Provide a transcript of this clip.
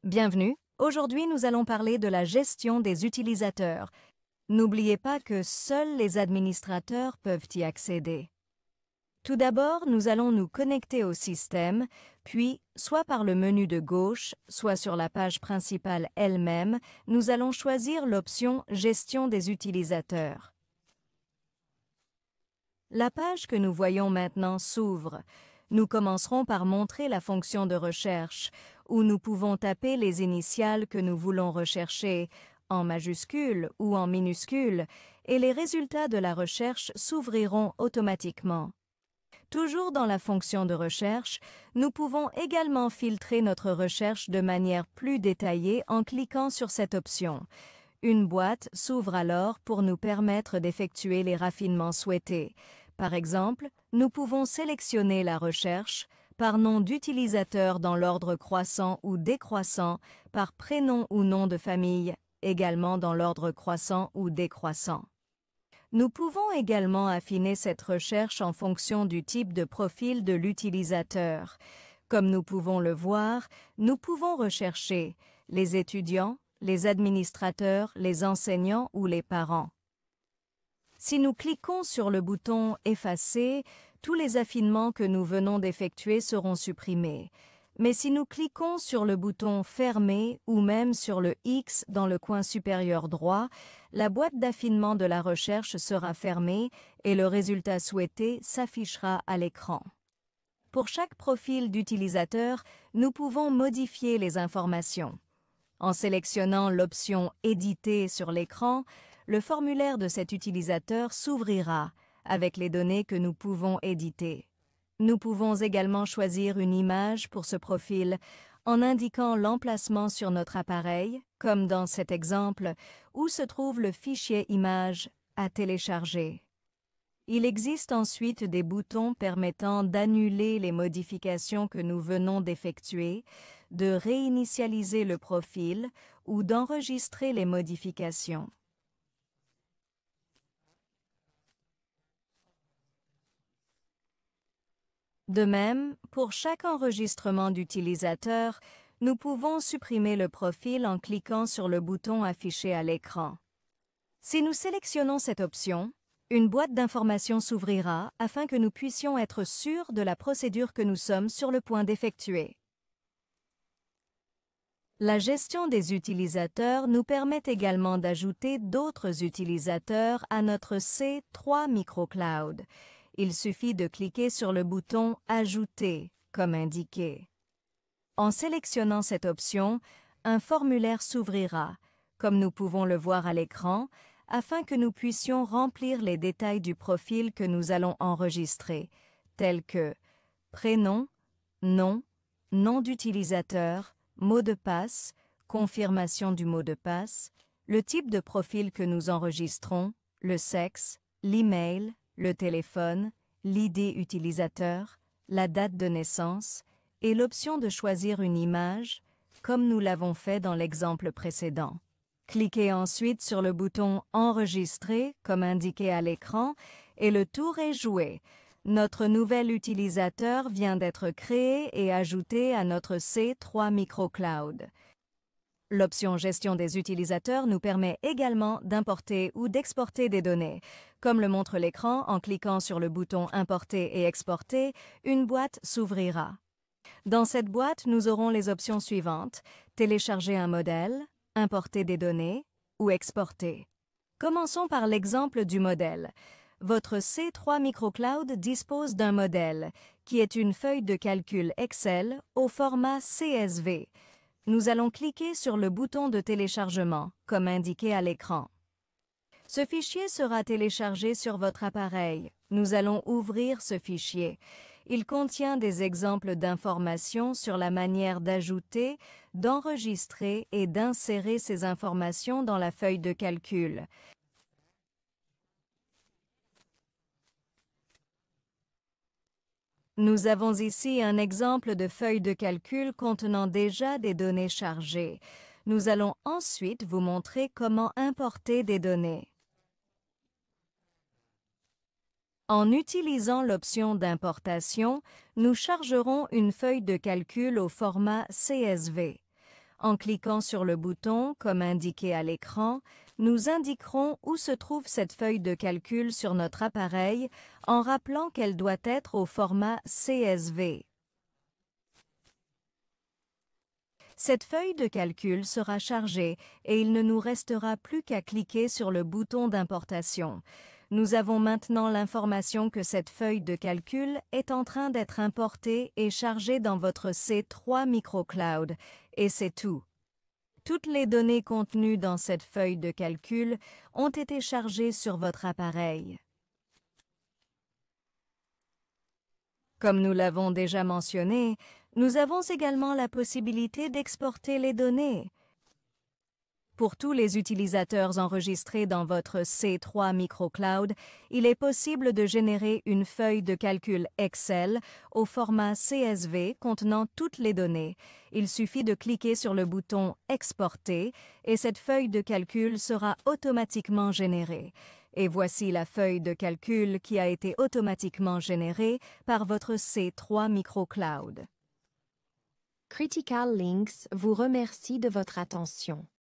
Bienvenue, aujourd'hui nous allons parler de la gestion des utilisateurs. N'oubliez pas que seuls les administrateurs peuvent y accéder. Tout d'abord, nous allons nous connecter au système, puis, soit par le menu de gauche, soit sur la page principale elle-même, nous allons choisir l'option « Gestion des utilisateurs ». La page que nous voyons maintenant s'ouvre. Nous commencerons par montrer la fonction de recherche, où nous pouvons taper les initiales que nous voulons rechercher, en majuscules ou en minuscules, et les résultats de la recherche s'ouvriront automatiquement. Toujours dans la fonction de recherche, nous pouvons également filtrer notre recherche de manière plus détaillée en cliquant sur cette option. Une boîte s'ouvre alors pour nous permettre d'effectuer les raffinements souhaités. Par exemple, nous pouvons sélectionner la recherche par nom d'utilisateur dans l'ordre croissant ou décroissant, par prénom ou nom de famille, également dans l'ordre croissant ou décroissant. Nous pouvons également affiner cette recherche en fonction du type de profil de l'utilisateur. Comme nous pouvons le voir, nous pouvons rechercher les étudiants, les administrateurs, les enseignants ou les parents. Si nous cliquons sur le bouton « Effacer », tous les affinements que nous venons d'effectuer seront supprimés. Mais si nous cliquons sur le bouton « Fermer » ou même sur le X dans le coin supérieur droit, la boîte d'affinement de la recherche sera fermée et le résultat souhaité s'affichera à l'écran. Pour chaque profil d'utilisateur, nous pouvons modifier les informations. En sélectionnant l'option « Éditer » sur l'écran, le formulaire de cet utilisateur s'ouvrira avec les données que nous pouvons éditer. Nous pouvons également choisir une image pour ce profil en indiquant l'emplacement sur notre appareil, comme dans cet exemple, où se trouve le fichier image à télécharger. Il existe ensuite des boutons permettant d'annuler les modifications que nous venons d'effectuer, de réinitialiser le profil ou d'enregistrer les modifications. De même, pour chaque enregistrement d'utilisateur, nous pouvons supprimer le profil en cliquant sur le bouton affiché à l'écran. Si nous sélectionnons cette option, une boîte d'informations s'ouvrira afin que nous puissions être sûrs de la procédure que nous sommes sur le point d'effectuer. La gestion des utilisateurs nous permet également d'ajouter d'autres utilisateurs à notre C3 MicroCloud. Il suffit de cliquer sur le bouton « Ajouter » comme indiqué. En sélectionnant cette option, un formulaire s'ouvrira, comme nous pouvons le voir à l'écran, afin que nous puissions remplir les détails du profil que nous allons enregistrer, tels que prénom, nom, nom d'utilisateur, mot de passe, confirmation du mot de passe, le type de profil que nous enregistrons, le sexe, l'email, le téléphone, l'ID utilisateur, la date de naissance et l'option de choisir une image, comme nous l'avons fait dans l'exemple précédent. Cliquez ensuite sur le bouton « Enregistrer » comme indiqué à l'écran et le tour est joué. Notre nouvel utilisateur vient d'être créé et ajouté à notre C3 MicroCloud. L'option Gestion des utilisateurs nous permet également d'importer ou d'exporter des données. Comme le montre l'écran, en cliquant sur le bouton Importer et exporter, une boîte s'ouvrira. Dans cette boîte, nous aurons les options suivantes: télécharger un modèle, importer des données ou exporter. Commençons par l'exemple du modèle. Votre C3 MicroCloud dispose d'un modèle, qui est une feuille de calcul Excel au format CSV. Nous allons cliquer sur le bouton de téléchargement, comme indiqué à l'écran. Ce fichier sera téléchargé sur votre appareil. Nous allons ouvrir ce fichier. Il contient des exemples d'informations sur la manière d'ajouter, d'enregistrer et d'insérer ces informations dans la feuille de calcul. Nous avons ici un exemple de feuille de calcul contenant déjà des données chargées. Nous allons ensuite vous montrer comment importer des données. En utilisant l'option d'importation, nous chargerons une feuille de calcul au format CSV. En cliquant sur le bouton, comme indiqué à l'écran, nous indiquerons où se trouve cette feuille de calcul sur notre appareil en rappelant qu'elle doit être au format CSV. Cette feuille de calcul sera chargée et il ne nous restera plus qu'à cliquer sur le bouton d'importation. Nous avons maintenant l'information que cette feuille de calcul est en train d'être importée et chargée dans votre C3 MicroCloud, et c'est tout. Toutes les données contenues dans cette feuille de calcul ont été chargées sur votre appareil. Comme nous l'avons déjà mentionné, nous avons également la possibilité d'exporter les données. Pour tous les utilisateurs enregistrés dans votre C3 MicroCloud, il est possible de générer une feuille de calcul Excel au format CSV contenant toutes les données. Il suffit de cliquer sur le bouton « Exporter » et cette feuille de calcul sera automatiquement générée. Et voici la feuille de calcul qui a été automatiquement générée par votre C3 MicroCloud. Critical Links vous remercie de votre attention.